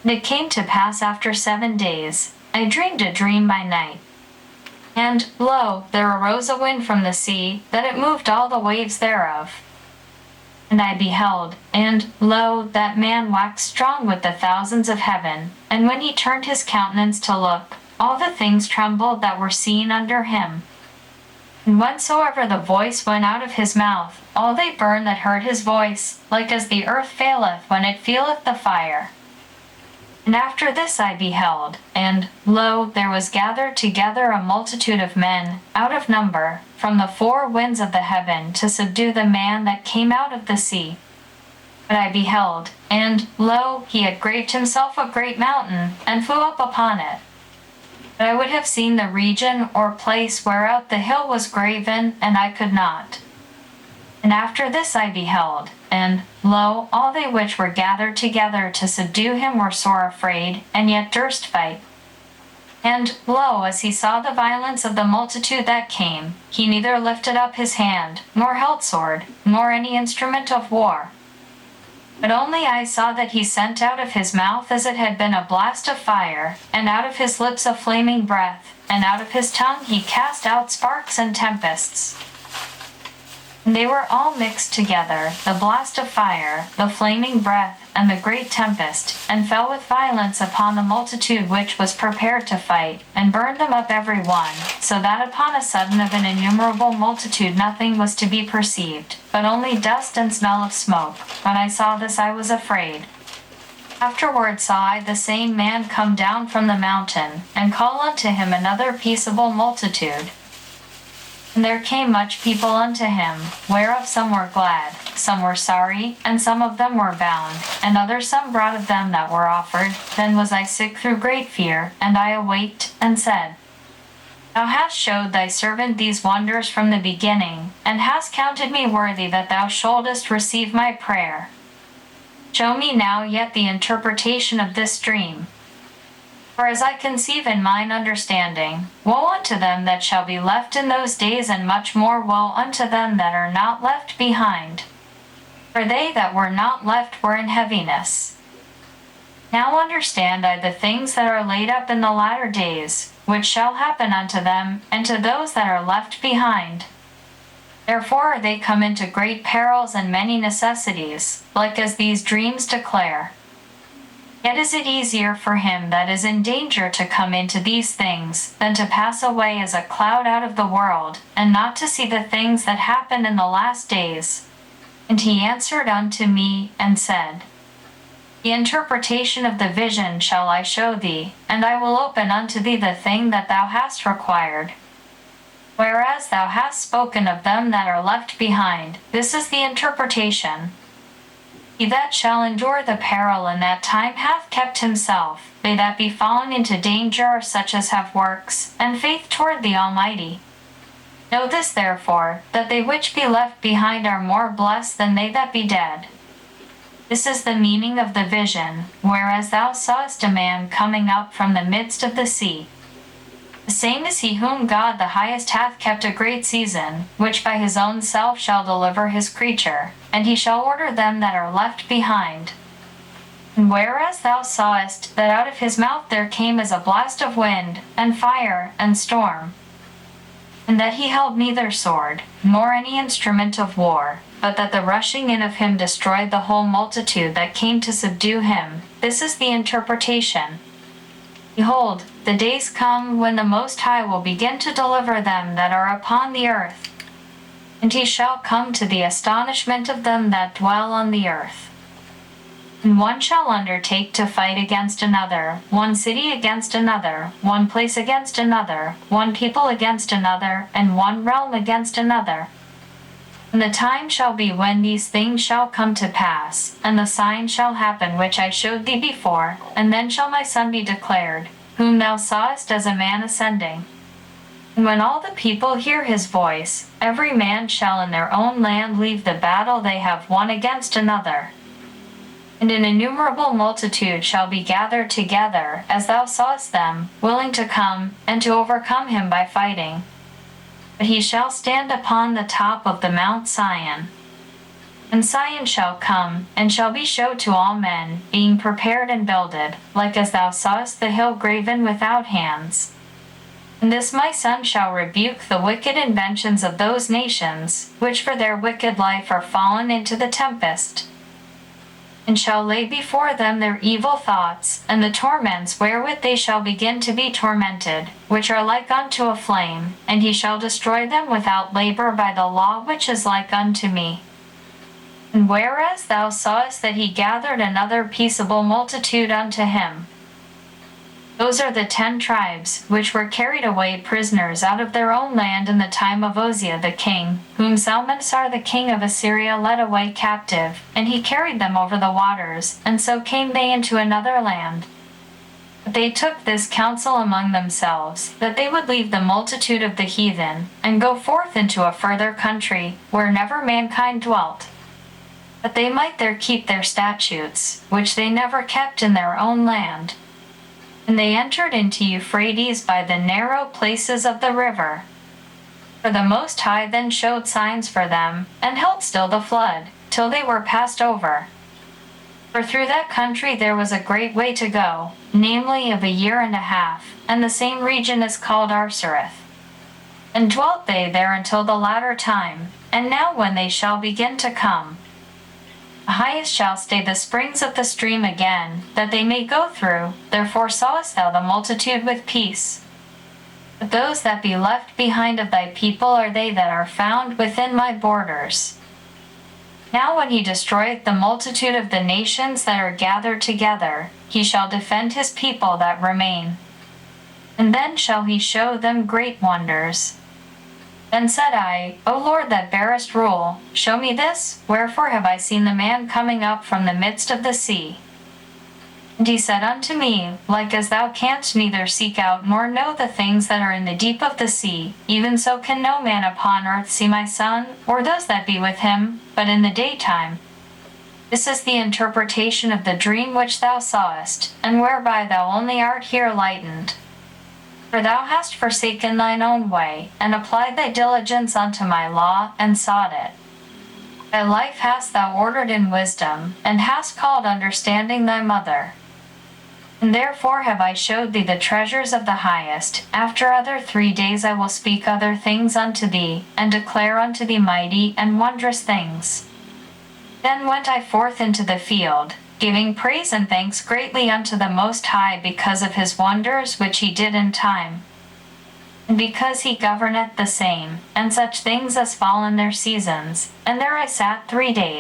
And it came to pass after 7 days, I dreamed a dream by night. And, lo, there arose a wind from the sea, that it moved all the waves thereof. And I beheld, and, lo, that man waxed strong with the thousands of heaven, and when he turned his countenance to look, all the things trembled that were seen under him. And whensoever the voice went out of his mouth, all they burned that heard his voice, like as the earth faileth when it feeleth the fire. And after this I beheld, and, lo, there was gathered together a multitude of men, out of number, from the four winds of the heaven to subdue the man that came out of the sea. But I beheld, and, lo, he had graved himself a great mountain, and flew up upon it. But I would have seen the region or place whereout the hill was graven, and I could not. And after this I beheld, and, lo, all they which were gathered together to subdue him were sore afraid, and yet durst fight. And, lo, as he saw the violence of the multitude that came, he neither lifted up his hand, nor held sword, nor any instrument of war. But only I saw that he sent out of his mouth as it had been a blast of fire, and out of his lips a flaming breath, and out of his tongue he cast out sparks and tempests. And they were all mixed together, the blast of fire, the flaming breath, and the great tempest, and fell with violence upon the multitude which was prepared to fight, and burned them up every one, so that upon a sudden of an innumerable multitude nothing was to be perceived, but only dust and smell of smoke. When I saw this I was afraid. Afterward saw I the same man come down from the mountain, and call unto him another peaceable multitude. And there came much people unto him, whereof some were glad, some were sorry, and some of them were bound, and others some brought of them that were offered. Then was I sick through great fear, and I awaked, and said, Thou hast showed thy servant these wonders from the beginning, and hast counted me worthy that thou shouldest receive my prayer. Show me now yet the interpretation of this dream. For as I conceive in mine understanding, woe unto them that shall be left in those days, and much more woe unto them that are not left behind. For they that were not left were in heaviness. Now understand I the things that are laid up in the latter days, which shall happen unto them, and to those that are left behind. Therefore are they come into great perils and many necessities, like as these dreams declare. Yet is it easier for him that is in danger to come into these things, than to pass away as a cloud out of the world, and not to see the things that happen in the last days. And he answered unto me, and said, The interpretation of the vision shall I show thee, and I will open unto thee the thing that thou hast required. Whereas thou hast spoken of them that are left behind, this is the interpretation. He that shall endure the peril in that time hath kept himself. They that be fallen into danger are such as have works, and faith toward the Almighty. Know this therefore, that they which be left behind are more blessed than they that be dead. This is the meaning of the vision, whereas thou sawest a man coming up from the midst of the sea. The same is he whom God the highest hath kept a great season, which by his own self shall deliver his creature, and he shall order them that are left behind. And whereas thou sawest that out of his mouth there came as a blast of wind, and fire, and storm, and that he held neither sword, nor any instrument of war, but that the rushing in of him destroyed the whole multitude that came to subdue him, this is the interpretation. Behold, the days come when the Most High will begin to deliver them that are upon the earth. And he shall come to the astonishment of them that dwell on the earth. And one shall undertake to fight against another, one city against another, one place against another, one people against another, and one realm against another. And the time shall be when these things shall come to pass, and the sign shall happen which I showed thee before, and then shall my Son be declared, whom thou sawest as a man ascending. And when all the people hear his voice, every man shall in their own land leave the battle they have one against another. And an innumerable multitude shall be gathered together, as thou sawest them, willing to come, and to overcome him by fighting. But he shall stand upon the top of the Mount Sion. And Sion shall come, and shall be showed to all men, being prepared and builded, like as thou sawest the hill graven without hands. And this my son shall rebuke the wicked inventions of those nations, which for their wicked life are fallen into the tempest, and shall lay before them their evil thoughts, and the torments wherewith they shall begin to be tormented, which are like unto a flame, and he shall destroy them without labor by the law which is like unto me. And whereas thou sawest that he gathered another peaceable multitude unto him, those are the 10 tribes, which were carried away prisoners out of their own land in the time of Uzziah the king, whom Salmanasar the king of Assyria led away captive, and he carried them over the waters, and so came they into another land. But they took this counsel among themselves, that they would leave the multitude of the heathen, and go forth into a further country, where never mankind dwelt, that they might there keep their statutes, which they never kept in their own land. And they entered into Euphrates by the narrow places of the river. For the Most High then showed signs for them, and held still the flood, till they were passed over. For through that country there was a great way to go, namely of 1.5 years, and the same region is called Arsareth. And dwelt they there until the latter time, and now when they shall begin to come, the highest shall stay the springs of the stream again, that they may go through, therefore sawest thou the multitude with peace. But those that be left behind of thy people are they that are found within my borders. Now when he destroyeth the multitude of the nations that are gathered together, he shall defend his people that remain. And then shall he show them great wonders. Then said I, O Lord that bearest rule, show me this, wherefore have I seen the man coming up from the midst of the sea? And he said unto me, like as thou canst neither seek out nor know the things that are in the deep of the sea, even so can no man upon earth see my son, or those that be with him, but in the daytime. This is the interpretation of the dream which thou sawest, and whereby thou only art here lightened. For thou hast forsaken thine own way, and applied thy diligence unto my law, and sought it. Thy life hast thou ordered in wisdom, and hast called understanding thy mother. And therefore have I showed thee the treasures of the highest. After other 3 days I will speak other things unto thee, and declare unto thee mighty and wondrous things. Then went I forth into the field, giving praise and thanks greatly unto the Most High because of his wonders which he did in time, and because he governeth the same, and such things as fall in their seasons. And there I sat 3 days.